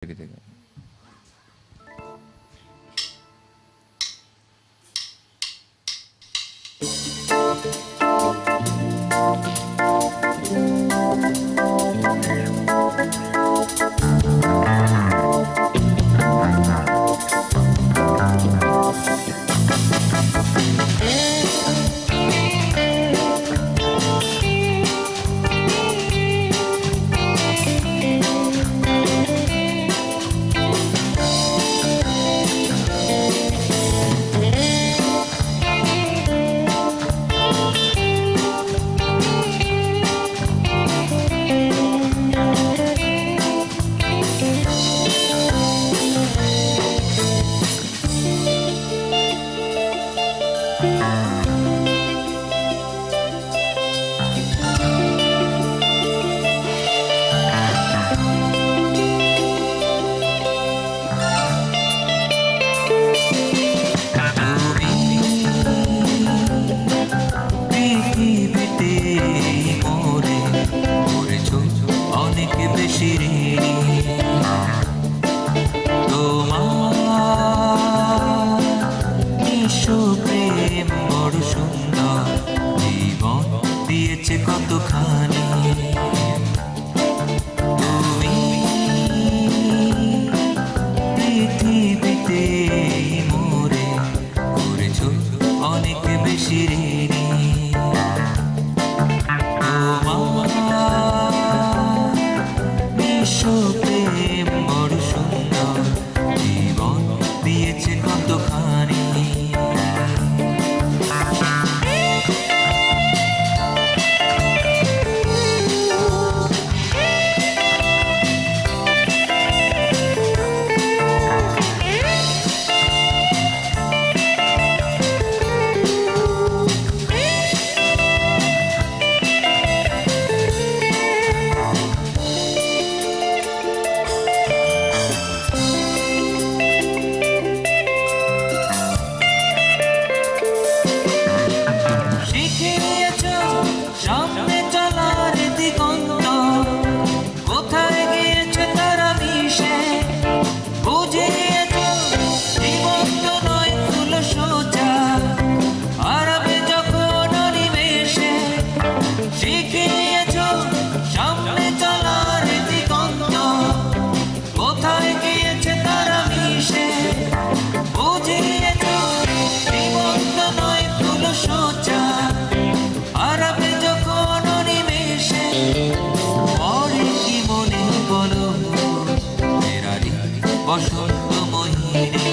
থেকে প্রেম বড় সুন্দর, জীবন দিয়েছে কতখানি। তুমি পৃথিবীতে মোরে করেছো অনেক বেশি ঋণী। তোমার বিশ্ব প্রেম বড় সুন্দর, জীবন দিয়েছে কতখানি। সামনে চলার দিগন্ত, কোথায় গিয়েছে তারা মিশে, বুঝিয়েছ জীবন্ত নয় ফুল সোজা, হারাবে যখন অনিমেষে। শিখিয়েছ সামনে চলার দিগন্ত, কোথায় গিয়েছে তারা মিশে, বুঝিয়েছ জীবন্ত নয় ফুল সোজা, হারাবে যখন অনিমেষে। পরে কি মনে বলো ফেরারি বসন্ত মহিনে।